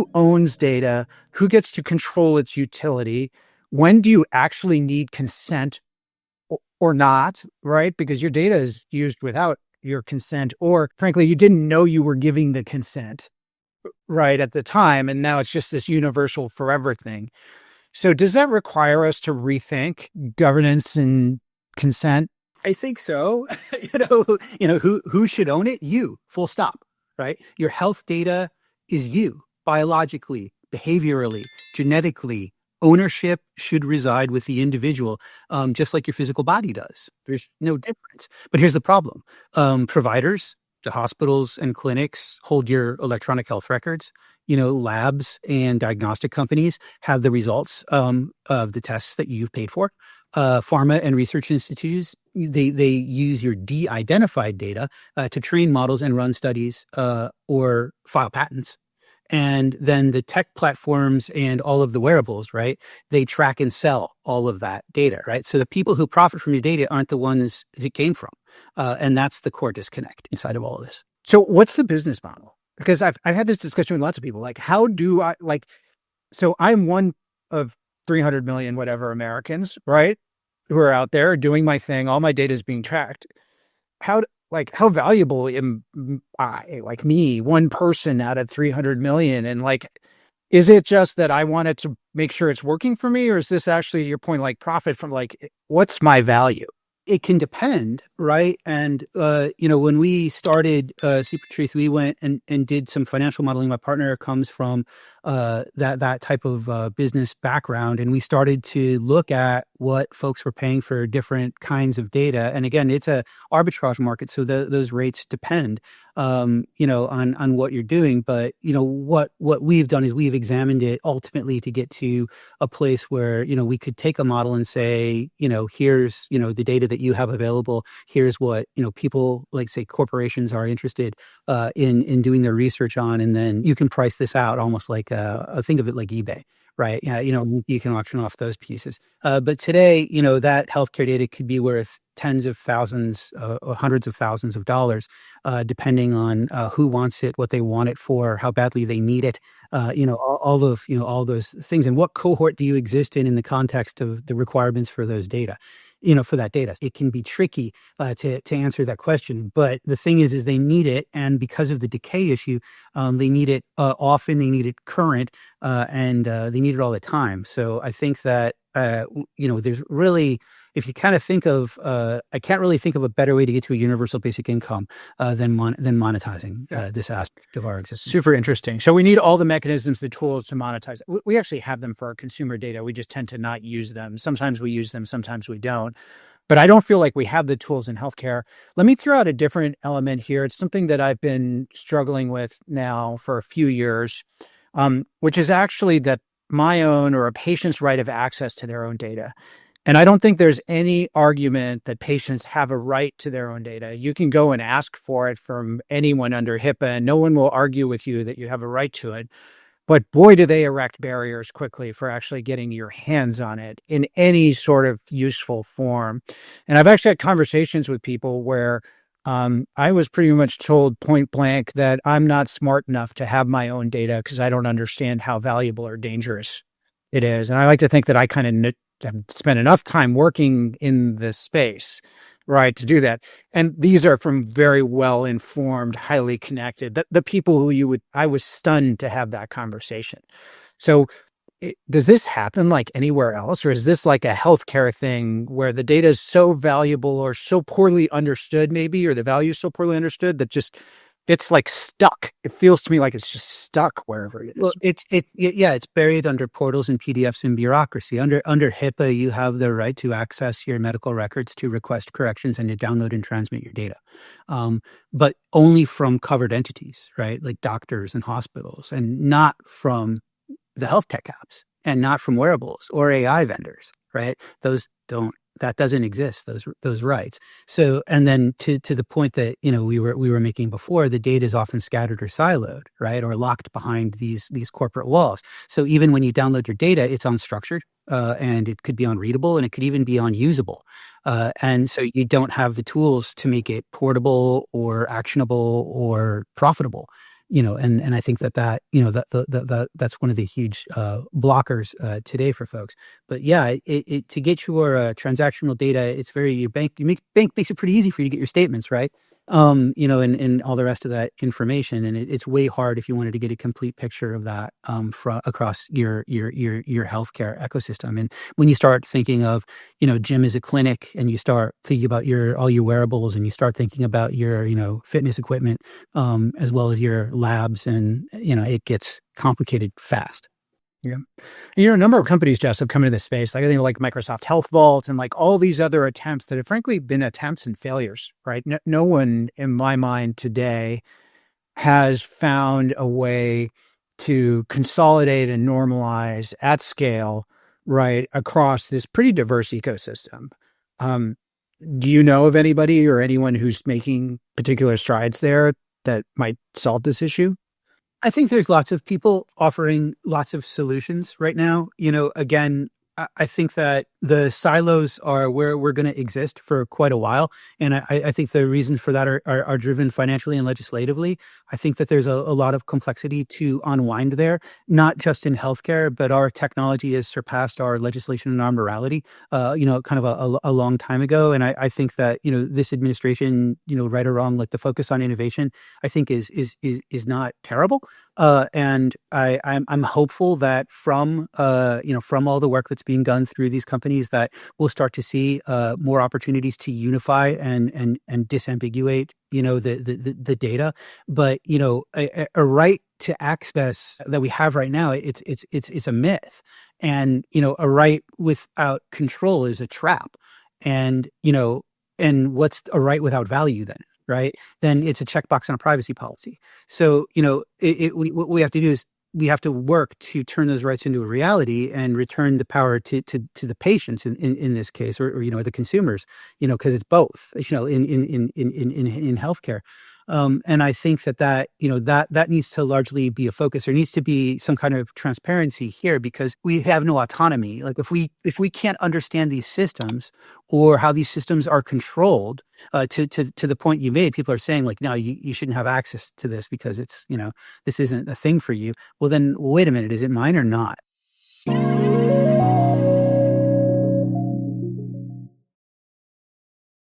who owns data, who gets to control its utility, when do you actually need consent or not, right? Because your data is used without your consent, or frankly, you didn't know you were giving the consent right at the time. And now it's just this universal forever thing. So does that require us to rethink governance and consent? I think so. Who should own it? You, full stop, right? Your health data is you, biologically, behaviorally, genetically. Ownership should reside with the individual, just like your physical body does. There's no difference. But here's the problem. Providers, the hospitals and clinics hold your electronic health records. Labs and diagnostic companies have the results of the tests that you've paid for. Pharma and research institutes, they use your de-identified data to train models and run studies or file patents. And then the tech platforms and all of the wearables, right? They track and sell all of that data, right? So the people who profit from your data aren't the ones it came from. And that's the core disconnect inside of all of this. So what's the business model? Because I've had this discussion with lots of people. Like, how do I so I'm one of 300 million, whatever, Americans, who are out there doing my thing. All my data is being tracked. How valuable am I, like me, one person out of 300 million? And is it just that I wanted to make sure it's working for me? Or is this actually your point, profit from what's my value? It can depend, right? And, when we started Super Truth, we went and did some financial modeling. My partner comes from that type of business background. And we started to look at what folks were paying for different kinds of data. And again, it's a arbitrage market. So those rates depend, on what you're doing. But, what we've done is we've examined it ultimately to get to a place where, we could take a model and say, here's, the data that you have available. Here's what, people like, say, corporations are interested in doing their research on. And then you can price this out almost like think of it like eBay. Right. Yeah. You can auction off those pieces. But today, that healthcare data could be worth tens of thousands or hundreds of thousands of dollars, depending on who wants it, what they want it for, how badly they need it, all those things. And what cohort do you exist in the context of the requirements for those data? For that data, it can be tricky to answer that question. But the thing is they need it, and because of the decay issue, they need it often. They need it current, and they need it all the time. So I think that there's really, if you kind of think of, I can't really think of a better way to get to a universal basic income than monetizing this aspect of our existence. Super interesting. So we need all the mechanisms, the tools to monetize it. We actually have them for our consumer data. We just tend to not use them. Sometimes we use them, sometimes we don't. But I don't feel like we have the tools in healthcare. Let me throw out a different element here. It's something that I've been struggling with now for a few years, which is actually that my own or a patient's right of access to their own data. And I don't think there's any argument that patients have a right to their own data. You can go and ask for it from anyone under HIPAA, and no one will argue with you that you have a right to it. But boy, do they erect barriers quickly for actually getting your hands on it in any sort of useful form. And I've actually had conversations with people where I was pretty much told point blank that I'm not smart enough to have my own data because I don't understand how valuable or dangerous it is. And I like to think that I kind of have spent enough time working in this space, right, to do that. And these are from very well-informed, highly connected, the people who I was stunned to have that conversation. So does this happen like anywhere else? Or is this like a healthcare thing where the data is so valuable or so poorly understood maybe, or the value is so poorly understood that just it's like stuck? It feels to me like it's just stuck wherever it is. Well, it's buried under portals and PDFs and bureaucracy. Under HIPAA, you have the right to access your medical records, to request corrections, and to download and transmit your data, but only from covered entities, right, like doctors and hospitals, and not from the health tech apps, and not from wearables or AI vendors, right? That doesn't exist, those rights. So, and then to the point that, we were making before, the data is often scattered or siloed, right? Or locked behind these corporate walls. So even when you download your data, it's unstructured, and it could be unreadable, and it could even be unusable. And so you don't have the tools to make it portable or actionable or profitable. and I think that's one of the huge blockers today for folks. But yeah, to get your transactional data, it's very your bank bank makes it pretty easy for you to get your statements, right? And all the rest of that information, and it's way hard if you wanted to get a complete picture of that across your healthcare ecosystem. And when you start thinking of gym as a clinic, and you start thinking about all your wearables, and you start thinking about your fitness equipment, as well as your labs, and it gets complicated fast. Yeah. A number of companies just have come into this space. Like I think like Microsoft Health Vault and like all these other attempts that have frankly been attempts and failures, right? No one in my mind today has found a way to consolidate and normalize at scale, right, across this pretty diverse ecosystem. Do you know of anybody or anyone who's making particular strides there that might solve this issue? I think there's lots of people offering lots of solutions right now. Again, I think that the silos are where we're going to exist for quite a while. And I think the reasons for that are driven financially and legislatively. I think that there's a lot of complexity to unwind there, not just in healthcare, but our technology has surpassed our legislation and our morality, kind of a long time ago. And I think that, this administration, right or wrong, like the focus on innovation, I think is not terrible. And I'm hopeful that from all the work that's being done through these companies, that we'll start to see more opportunities to unify and disambiguate the data. But a right to access that we have right now, it's a myth, and a right without control is a trap. And and what's a right without value then? Right, then it's a checkbox on a privacy policy. So, what we have to do is we have to work to turn those rights into a reality and return the power to the patients in this case, or the consumers, because it's both, in healthcare. And I think that needs to largely be a focus. There needs to be some kind of transparency here, because we have no autonomy. Like if we can't understand these systems or how these systems are controlled, to the point you made, people are saying like, no, you shouldn't have access to this because it's, this isn't a thing for you. Well, then wait a minute, is it mine or not?